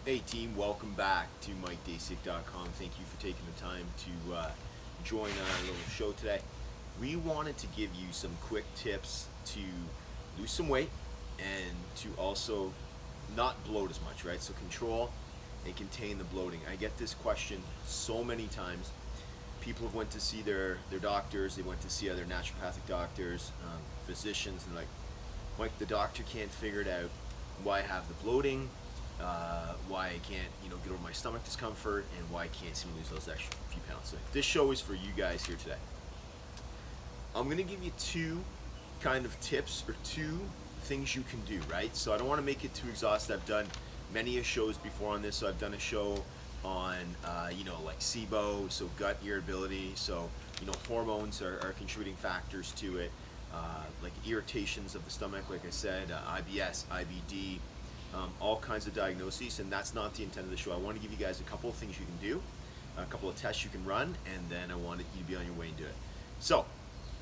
Hey team, welcome back to MikeDaciuk.com. Thank you for taking the time to join our little show today. We wanted to give you some quick tips to lose some weight and to also not bloat as much, right? So control and contain the bloating. I get this question so many times. People have went to see their doctors, they went to see other naturopathic doctors, physicians, and like, Mike, the doctor can't figure it out why I have the bloating, why I can't, get over my stomach discomfort, and why I can't seem to lose those extra few pounds. So this show is for you guys here today. I'm gonna give you two kind of tips or two things you can do, right? So I don't want to make it too exhaustive. I've done many shows before on this. So I've done a show on, like SIBO, so gut irritability. So, hormones are contributing factors to it, like irritations of the stomach, like I said, IBS, IBD, all kinds of diagnoses, and that's not the intent of the show. I want to give you guys a couple of things you can do, a couple of tests you can run, and then I want you to be on your way and do it. So,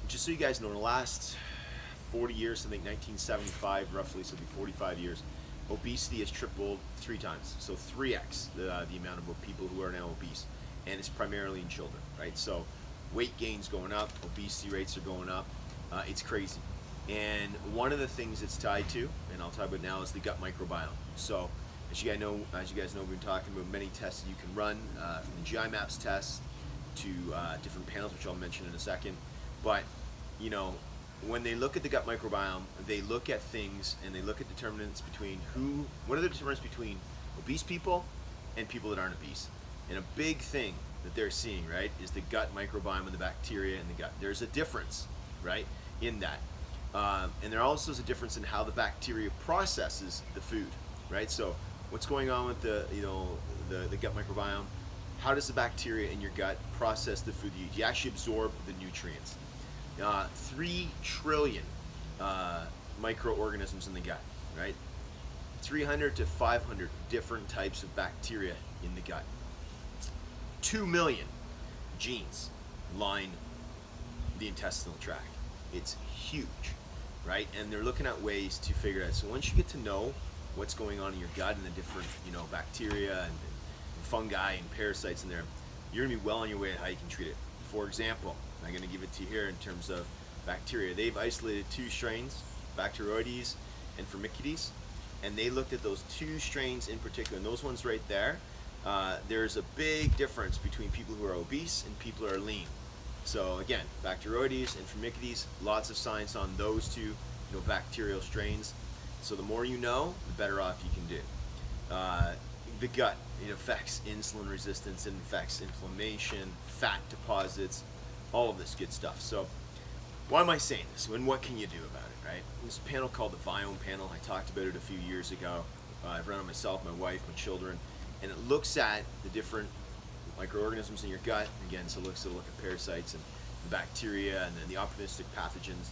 just so you guys know, in the last 40 years, I think 1975 roughly, so it'll be 45 years, obesity has tripled 3 times, so 3x the amount of people who are now obese, and it's primarily in children, right? So weight gain's going up, obesity rates are going up, it's crazy. And one of the things it's tied to, and I'll talk about now, is the gut microbiome. So as you guys know, we've been talking about many tests you can run, from the GI maps test to different panels, which I'll mention in a second. But when they look at the gut microbiome, they look at things and they look at determinants between what are the determinants between obese people and people that aren't obese. And a big thing that they're seeing, right, is the gut microbiome and the bacteria in the gut. There's a difference, right, in that. And there also is a difference in how the bacteria processes the food, right? So what's going on with the gut microbiome? How does the bacteria in your gut process the food you eat? You actually absorb the nutrients. 3 trillion microorganisms in the gut, right? 300 to 500 different types of bacteria in the gut. 2 million genes line the intestinal tract. It's huge, right? And they're looking at ways to figure it out. So once you get to know what's going on in your gut and the different, bacteria and fungi and parasites in there, you're gonna be well on your way to how you can treat it. For example, I'm going to give it to you here in terms of bacteria. They've isolated 2 strains, Bacteroides and Firmicutes, and they looked at those 2 strains in particular. And those ones right there, there's a big difference between people who are obese and people who are lean. So again, Bacteroides and Firmicutes, lots of science on those 2 bacterial strains. So the more you know, the better off you can do. The gut, it affects insulin resistance, it affects inflammation, fat deposits, all of this good stuff. So why am I saying this? And what can you do about it, right? This panel called the Biome panel, I talked about it a few years ago. I've run it myself, my wife, my children, and it looks at the different microorganisms in your gut. Again, so it looks at parasites and the bacteria and then the opportunistic pathogens.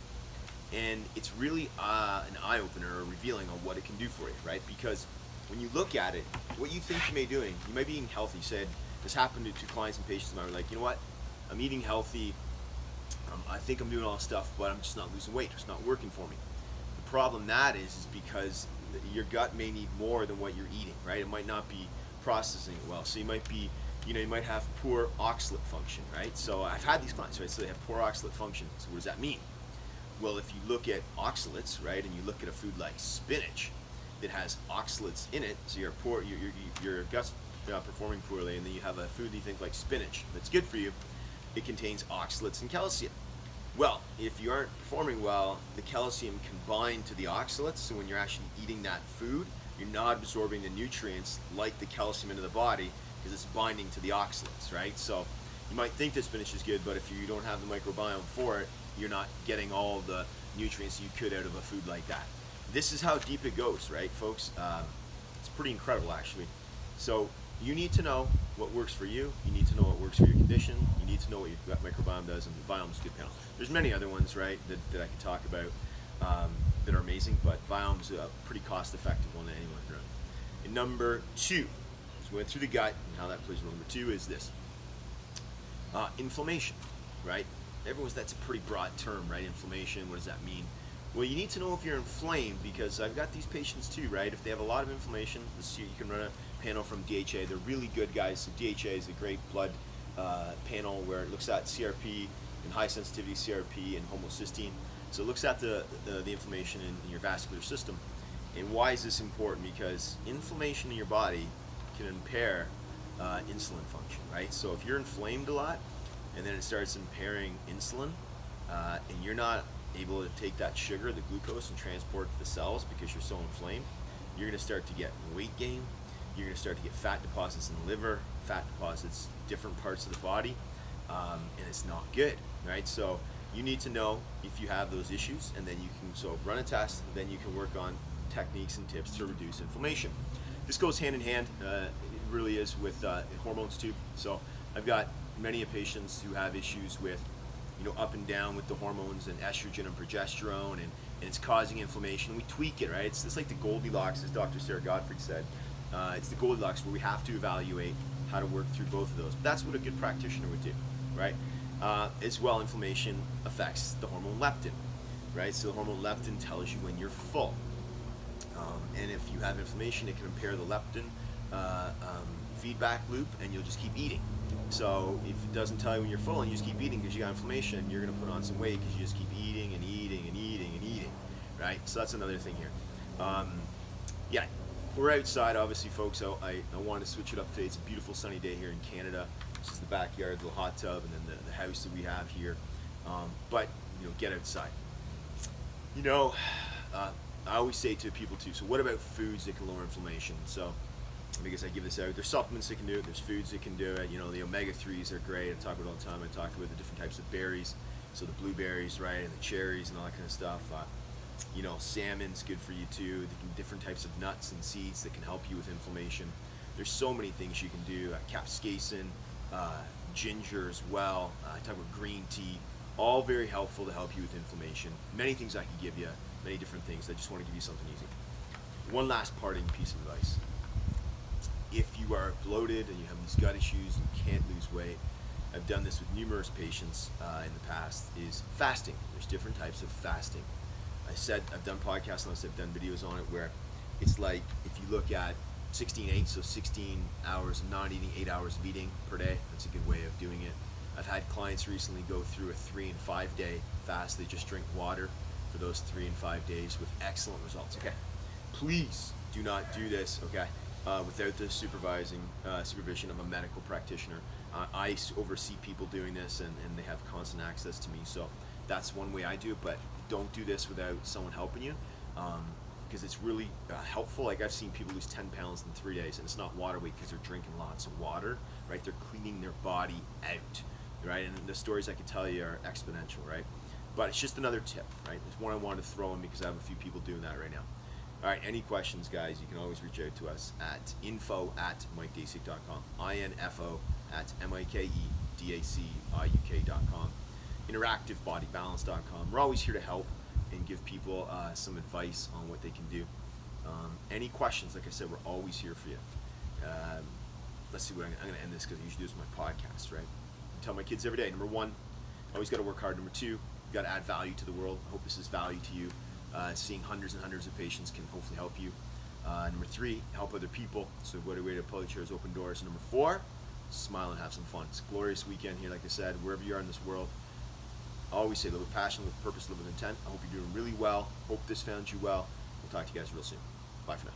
And it's really an eye-opener or revealing on what it can do for you, right? Because when you look at it, what you think you may be doing, you might be eating healthy. Said this happened to clients and patients of mine were like, you know what? I'm eating healthy, I think I'm doing all this stuff, but I'm just not losing weight, it's not working for me. The problem that is because your gut may need more than what you're eating, right? It might not be processing it well. So you might be, you might have poor oxalate function, right? So I've had these clients, right? So they have poor oxalate function. So what does that mean? Well, if you look at oxalates, right, and you look at a food like spinach that has oxalates in it, so your gut's performing poorly, and then you have a food that you think like spinach that's good for you, it contains oxalates and calcium. Well, if you aren't performing well, the calcium can bind to the oxalates, so when you're actually eating that food, you're not absorbing the nutrients like the calcium into the body because it's binding to the oxalates, right? So you might think that spinach is good, but if you don't have the microbiome for it, you're not getting all the nutrients you could out of a food like that. This is how deep it goes, right, folks? It's pretty incredible, actually. So you need to know what works for you. You need to know what works for your condition. You need to know what your gut microbiome does, and the Biome's a good panel. There's many other ones, right, that I could talk about that are amazing, but Biome's a pretty cost-effective one that anyone can run. And number 2, so we went through the gut and how that plays a role. Number 2 is this: inflammation, right? That's a pretty broad term, right? Inflammation, what does that mean? Well, you need to know if you're inflamed, because I've got these patients too, right? If they have a lot of inflammation, you can run a panel from DHA. They're really good, guys. So DHA is a great blood panel where it looks at CRP and high sensitivity CRP and homocysteine. So it looks at the inflammation in your vascular system. And why is this important? Because inflammation in your body can impair insulin function, right? So if you're inflamed a lot and then it starts impairing insulin, and you're not able to take that sugar, the glucose, and transport it to the cells because you're so inflamed, you're going to start to get weight gain. You're going to start to get fat deposits in the liver, fat deposits different parts of the body, and it's not good, right? So you need to know if you have those issues, and then you can run a test. Then you can work on techniques and tips to reduce inflammation. This goes hand in hand. It really is with hormones too. So I've got many patients who have issues with up and down with the hormones and estrogen and progesterone, and it's causing inflammation. We tweak it, right? It's like the Goldilocks, as Dr. Sarah Gottfried said. It's the Goldilocks where we have to evaluate how to work through both of those. But that's what a good practitioner would do, right? As well, inflammation affects the hormone leptin, right? So the hormone leptin tells you when you're full. And if you have inflammation, it can impair the leptin feedback loop, and you'll just keep eating. So if it doesn't tell you when you're full and you just keep eating because you got inflammation, you're going to put on some weight because you just keep eating and eating and eating and eating, right? So that's another thing here. Yeah, we're outside, obviously, folks. So I want to switch it up today. It's a beautiful sunny day here in Canada. This is the backyard, the little hot tub, and then the house that we have here. But get outside. I always say to people too, so what about foods that can lower inflammation? So because I give this out, there's supplements that can do it, there's foods that can do it. The omega-3s are great. I talk about it all the time. I talk about the different types of berries, so the blueberries, right, and the cherries and all that kind of stuff. Salmon's good for you too. Different types of nuts and seeds that can help you with inflammation. There's so many things you can do. Capsaicin, ginger as well. I talk about green tea. All very helpful to help you with inflammation. Many things I can give you, many different things. I just want to give you something easy. One last parting piece of advice. If you are bloated and you have these gut issues and you can't lose weight, I've done this with numerous patients in the past, is fasting. There's different types of fasting. I've done podcasts on this, I've done videos on it, where it's like if you look at 16-8, so 16 hours of not eating, 8 hours of eating per day. That's a good way of doing it. I've had clients recently go through a 3 and 5 day fast. They just drink water for those 3 and 5 days with excellent results. Okay, please do not do this, okay, without the supervision of a medical practitioner. I oversee people doing this, and they have constant access to me. So that's one way I do it, but don't do this without someone helping you, because it's really helpful. Like I've seen people lose 10 pounds in 3 days, and it's not water weight because they're drinking lots of water, right? They're cleaning their body out, right? And the stories I can tell you are exponential, right? But it's just another tip, right? It's one I wanted to throw in because I have a few people doing that right now. All right, any questions, guys, you can always reach out to us at info@mikedaciuk.com, info@mikedaciuk.com, interactivebodybalance.com. We're always here to help and give people some advice on what they can do. Any questions, like I said, we're always here for you. Let's see what I'm going to end this, because I usually do this with my podcast, right? I tell my kids every day, number one, always got to work hard. Number two, you got to add value to the world. I hope this is value to you. Seeing hundreds and hundreds of patients can hopefully help you. Number three, help other people. So what a way to pull chairs, open doors. Number four, smile and have some fun. It's a glorious weekend here, like I said, wherever you are in this world. I always say live with passion, live with purpose, live with intent. I hope you're doing really well. Hope this found you well. We'll talk to you guys real soon. Bye for now.